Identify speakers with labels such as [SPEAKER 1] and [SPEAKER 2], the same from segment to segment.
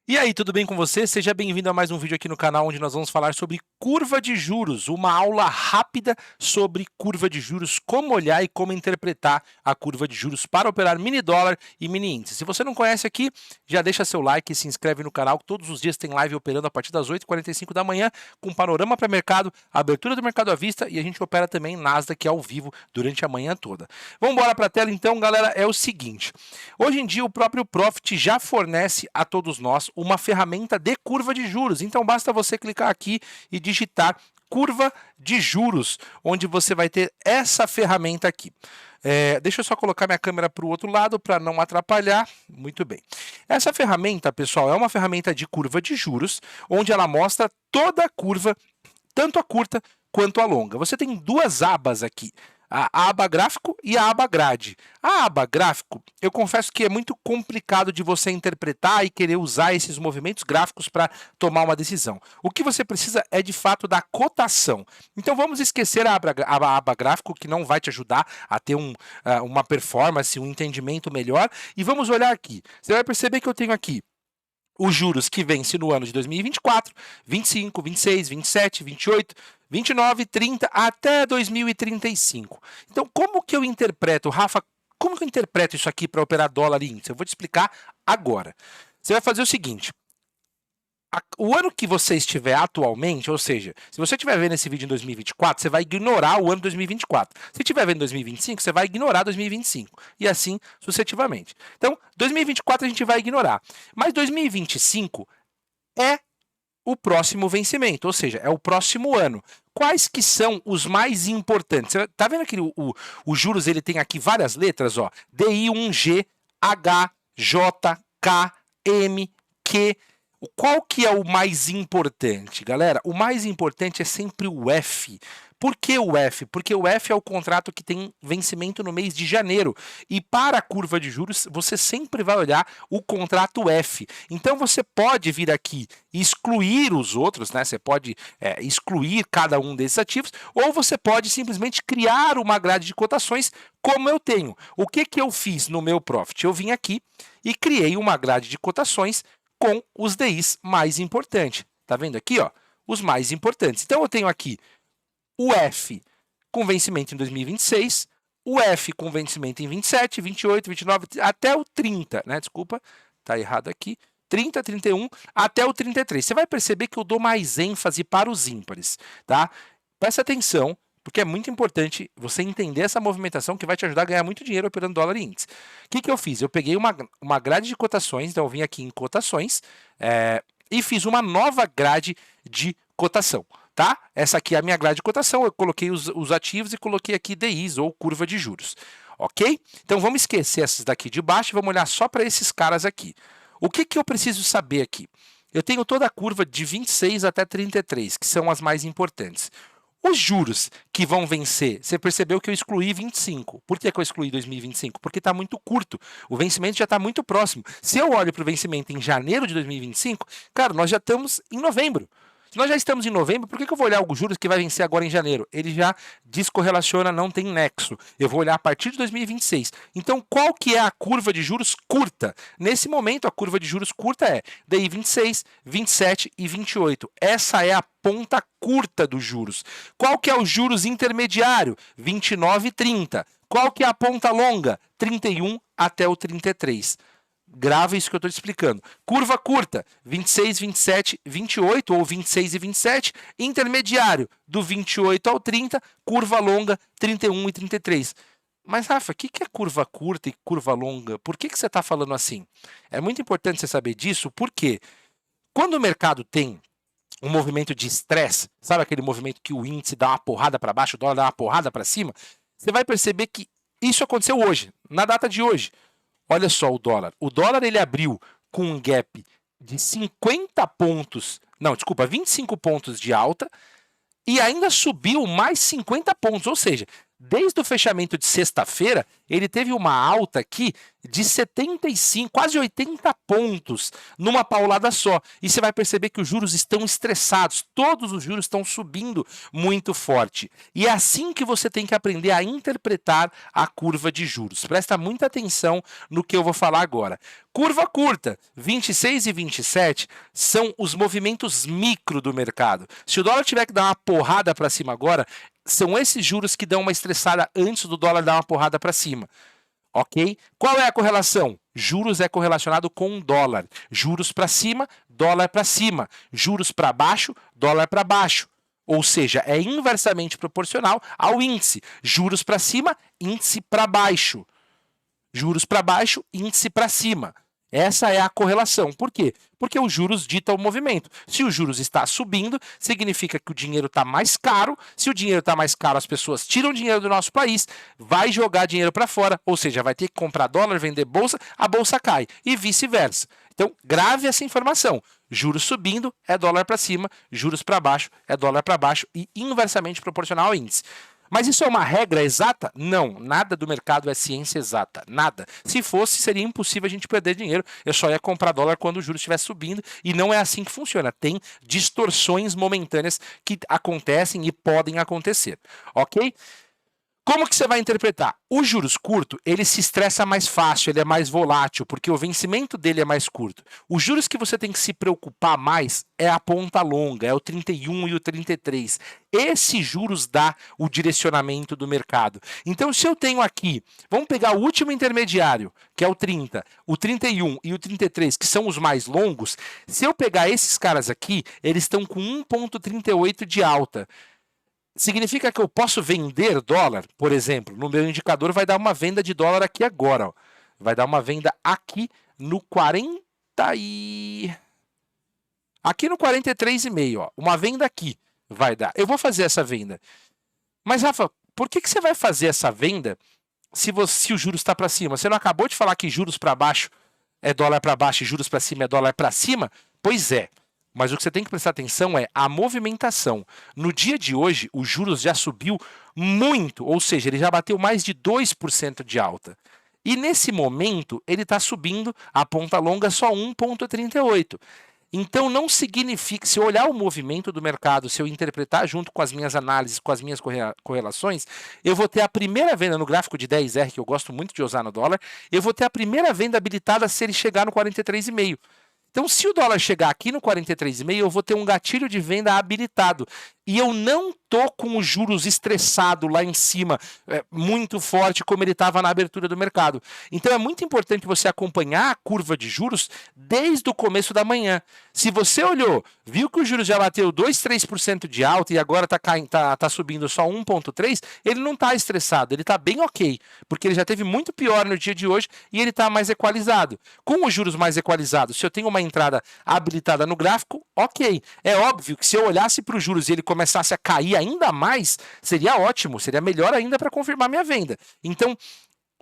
[SPEAKER 1] E aí, tudo bem com você? Seja bem-vindo a mais um vídeo aqui no canal, onde nós vamos falar sobre curva de juros, uma aula rápida sobre curva de juros, como olhar e como interpretar a curva de juros para operar mini dólar e mini índice. Se você não conhece aqui, já deixa seu like e se inscreve no canal, que todos os dias tem live operando a partir das 8h45 da manhã, com panorama para mercado, abertura do mercado à vista, e a gente opera também Nasdaq ao vivo durante a manhã toda. Vamos embora para a tela então, galera, é o seguinte. Hoje em dia o próprio Profit já fornece a todos nós uma ferramenta de curva de juros, então basta você clicar aqui e digitar curva de juros, onde você vai ter essa ferramenta aqui. Deixa eu só colocar minha câmera para o outro lado para não atrapalhar. Muito bem. Essa ferramenta, pessoal, é uma ferramenta de curva de juros, onde ela mostra toda a curva, tanto a curta quanto a longa. Você tem duas abas aqui, a aba gráfico e a aba grade. A aba gráfico, eu confesso que é muito complicado de você interpretar e querer usar esses movimentos gráficos para tomar uma decisão. O que você precisa é, de fato, da cotação. Então, vamos esquecer a aba gráfico, que não vai te ajudar a ter uma performance, um entendimento melhor. E vamos olhar aqui. Você vai perceber que eu tenho aqui os juros que vence no ano de 2024, 25, 26, 27, 28, 29, 30 até 2035. Então, como que eu interpreto, Rafa, como que eu interpreto isso aqui para operar dólar e índice? Eu vou te explicar agora. Você vai fazer o seguinte. O ano que você estiver atualmente, ou seja, se você estiver vendo esse vídeo em 2024, você vai ignorar o ano 2024. Se estiver vendo 2025, você vai ignorar 2025. E assim sucessivamente. Então, 2024 a gente vai ignorar. Mas 2025 é o próximo vencimento, ou seja, é o próximo ano. Quais que são os mais importantes? Você tá vendo que o juros ele tem aqui várias letras, ó, DI1G, H, J, K, M, Q. Qual que é o mais importante, galera? O mais importante é sempre o F. Por que o F? Porque o F é o contrato que tem vencimento no mês de janeiro. E para a curva de juros, você sempre vai olhar o contrato F. Então, você pode vir aqui e excluir os outros, né? Você pode excluir cada um desses ativos, ou você pode simplesmente criar uma grade de cotações, como eu tenho. O que que eu fiz no meu Profit? Eu vim aqui e criei uma grade de cotações com os DIs mais importantes. Tá vendo aqui, ó? Os mais importantes. Então, eu tenho aqui o F com vencimento em 2026, o F com vencimento em 27, 28, 29, até o 30, né? Desculpa, tá errado aqui. 30, 31, até o 33. Você vai perceber que eu dou mais ênfase para os ímpares, tá? Presta atenção, porque é muito importante você entender essa movimentação que vai te ajudar a ganhar muito dinheiro operando dólar e índice. O que que eu fiz? Eu peguei uma grade de cotações, então eu vim aqui em cotações e fiz uma nova grade de cotação, tá? Essa aqui é a minha grade de cotação, eu coloquei os ativos e coloquei aqui DIs, ou curva de juros, ok? Então vamos esquecer essas daqui de baixo e vamos olhar só para esses caras aqui. O que que eu preciso saber aqui? Eu tenho toda a curva de 26 até 33, que são as mais importantes. Os juros que vão vencer, você percebeu que eu excluí 25. Por que eu excluí 2025? Porque está muito curto. O vencimento já está muito próximo. Se eu olho para o vencimento em janeiro de 2025, cara, nós já estamos em novembro. Se nós já estamos em novembro, por que eu vou olhar os juros que vai vencer agora em janeiro? Ele já descorrelaciona, não tem nexo. Eu vou olhar a partir de 2026. Então, qual que é a curva de juros curta? Nesse momento, a curva de juros curta é DI 26, 27 e 28. Essa é a ponta curta dos juros. Qual que é o juros intermediário? 29 e 30. Qual que é a ponta longa? 31 até o 33. Grava isso que eu estou te explicando. Curva curta, 26, 27, 28 ou 26 e 27. Intermediário, do 28 ao 30. Curva longa, 31 e 33. Mas, Rafa, o que é curva curta e curva longa? Por que você está falando assim? É muito importante você saber disso, porque quando o mercado tem um movimento de estresse, sabe aquele movimento que o índice dá uma porrada para baixo, o dólar dá uma porrada para cima? Você vai perceber que isso aconteceu hoje, na data de hoje. Olha só o dólar. O dólar ele abriu com um gap de 50 pontos, não, desculpa, 25 pontos de alta e ainda subiu mais 50 pontos, ou seja, Desde o fechamento de sexta-feira, ele teve uma alta aqui de 75, quase 80 pontos numa paulada só. E você vai perceber que os juros estão estressados, todos os juros estão subindo muito forte. E é assim que você tem que aprender a interpretar a curva de juros. Presta muita atenção no que eu vou falar agora. Curva curta, 26 e 27, são os movimentos micro do mercado. Se o dólar tiver que dar uma porrada para cima agora, são esses juros que dão uma estressada antes do dólar dar uma porrada para cima. Ok? Qual é a correlação? Juros é correlacionado com dólar. Juros para cima, dólar para cima. Juros para baixo, dólar para baixo. Ou seja, é inversamente proporcional ao índice. Juros para cima, índice para baixo. Juros para baixo, índice para cima. Essa é a correlação. Por quê? Porque os juros ditam o movimento. Se o juros está subindo, significa que o dinheiro está mais caro. Se o dinheiro está mais caro, as pessoas tiram dinheiro do nosso país, vai jogar dinheiro para fora, ou seja, vai ter que comprar dólar, vender bolsa, a bolsa cai e vice-versa. Então, grave essa informação. Juros subindo é dólar para cima, juros para baixo é dólar para baixo e inversamente proporcional ao índice. Mas isso é uma regra exata? Não, nada do mercado é ciência exata, nada. Se fosse, seria impossível a gente perder dinheiro, eu só ia comprar dólar quando o juros estiver subindo, e não é assim que funciona. Tem distorções momentâneas que acontecem e podem acontecer, ok? Como que você vai interpretar? O juros curto, ele se estressa mais fácil, ele é mais volátil, porque o vencimento dele é mais curto. Os juros que você tem que se preocupar mais é a ponta longa, é o 31 e o 33. Esse juros dá o direcionamento do mercado. Então, se eu tenho aqui, vamos pegar o último intermediário, que é o 30, o 31 e o 33, que são os mais longos, se eu pegar esses caras aqui, eles estão com 1,38 de alta. Significa que eu posso vender dólar, por exemplo, no meu indicador vai dar uma venda de dólar aqui agora. Ó. Vai dar uma venda aqui no 40 e... Aqui no 43,5, ó. Uma venda aqui vai dar. Eu vou fazer essa venda. Mas, Rafa, por que você vai fazer essa venda se o juros está para cima? Você não acabou de falar que juros para baixo é dólar para baixo e juros para cima é dólar para cima? Pois é. Mas o que você tem que prestar atenção é a movimentação. No dia de hoje, o juros já subiu muito, ou seja, ele já bateu mais de 2% de alta. E nesse momento, ele está subindo a ponta longa só 1,38. Então, não significa, se eu olhar o movimento do mercado, se eu interpretar junto com as minhas análises, com as minhas correlações, eu vou ter a primeira venda no gráfico de 10R, que eu gosto muito de usar no dólar, eu vou ter a primeira venda habilitada se ele chegar no 43,5. Então, se o dólar chegar aqui no 43,5, eu vou ter um gatilho de venda habilitado. E eu não estou com os juros estressado lá em cima, muito forte, como ele estava na abertura do mercado. Então, é muito importante você acompanhar a curva de juros desde o começo da manhã. Se você olhou, viu que o juros já bateu 2, 3% de alta e agora tá subindo só 1,3%, ele não está estressado, ele está bem ok, porque ele já teve muito pior no dia de hoje e ele está mais equalizado. Com os juros mais equalizados, se eu tenho uma entrada habilitada no gráfico, ok. É óbvio que se eu olhasse para os juros e ele começasse a cair ainda mais, seria ótimo, seria melhor ainda para confirmar minha venda. Então,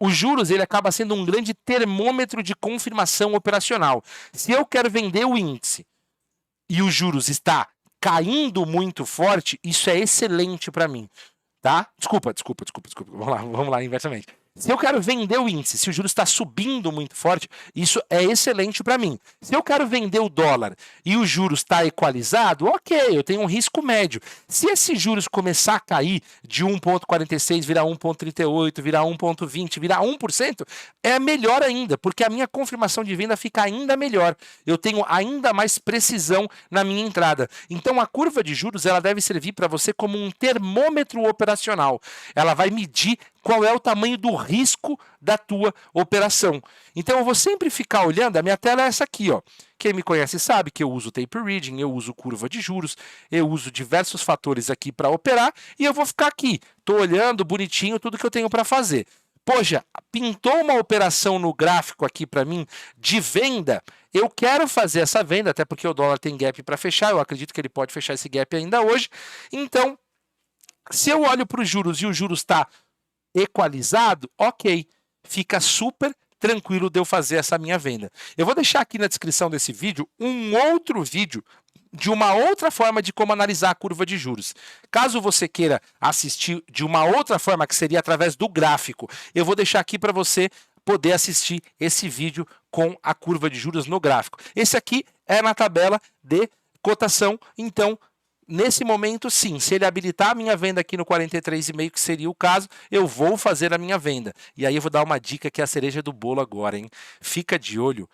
[SPEAKER 1] os juros ele acaba sendo um grande termômetro de confirmação operacional. Se eu quero vender o índice e os juros está caindo muito forte, isso é excelente para mim. Tá? Desculpa. Vamos lá, inversamente. Se eu quero vender o índice, se o juros está subindo muito forte, isso é excelente para mim. Se eu quero vender o dólar e o juros está equalizado, ok, eu tenho um risco médio. Se esse juros começar a cair de 1,46, virar 1,38, virar 1,20, virar 1%, é melhor ainda, porque a minha confirmação de venda fica ainda melhor. Eu tenho ainda mais precisão na minha entrada. Então, a curva de juros ela deve servir para você como um termômetro operacional. Ela vai medir qual é o tamanho do risco da tua operação. Então, eu vou sempre ficar olhando, a minha tela é essa aqui, ó. Quem me conhece sabe que eu uso tape reading, eu uso curva de juros, eu uso diversos fatores aqui para operar e eu vou ficar aqui, estou olhando bonitinho tudo que eu tenho para fazer. Poxa, pintou uma operação no gráfico aqui para mim de venda, eu quero fazer essa venda, até porque o dólar tem gap para fechar, eu acredito que ele pode fechar esse gap ainda hoje. Então, se eu olho para os juros e o juros está equalizado, ok, fica super tranquilo de eu fazer essa minha venda. Eu vou deixar aqui na descrição desse vídeo um outro vídeo de uma outra forma de como analisar a curva de juros. Caso você queira assistir de uma outra forma, que seria através do gráfico, eu vou deixar aqui para você poder assistir esse vídeo com a curva de juros no gráfico. Esse aqui é na tabela de cotação, então, nesse momento, sim, se ele habilitar a minha venda aqui no 43,5, que seria o caso, eu vou fazer a minha venda. E aí eu vou dar uma dica que é a cereja do bolo agora, hein? Fica de olho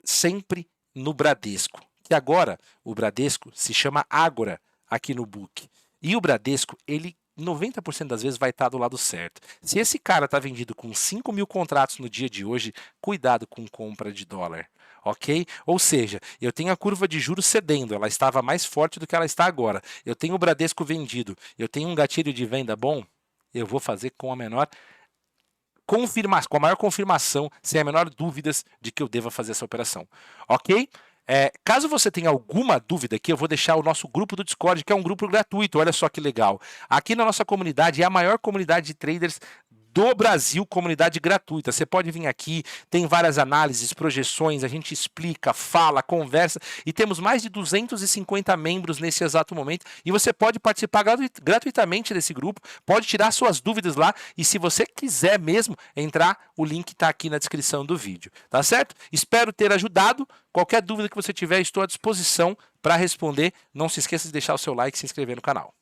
[SPEAKER 1] sempre no Bradesco. E agora, o Bradesco se chama Ágora aqui no book. E o Bradesco, ele 90% das vezes vai estar do lado certo. Se esse cara está vendido com 5 mil contratos no dia de hoje, cuidado com compra de dólar, ok? Ou seja, eu tenho a curva de juros cedendo, ela estava mais forte do que ela está agora. Eu tenho o Bradesco vendido, eu tenho um gatilho de venda bom, eu vou fazer com a maior confirmação, sem a menor dúvidas de que eu deva fazer essa operação, ok? Caso você tenha alguma dúvida aqui, eu vou deixar o nosso grupo do Discord, que é um grupo gratuito, olha só que legal. Aqui na nossa comunidade, é a maior comunidade de traders do Brasil, comunidade gratuita. Você pode vir aqui, tem várias análises, projeções, a gente explica, fala, conversa, e temos mais de 250 membros nesse exato momento, e você pode participar gratuitamente desse grupo, pode tirar suas dúvidas lá, e se você quiser mesmo entrar, o link está aqui na descrição do vídeo, tá certo? Espero ter ajudado. Qualquer dúvida que você tiver, estou à disposição para responder. Não se esqueça de deixar o seu like e se inscrever no canal.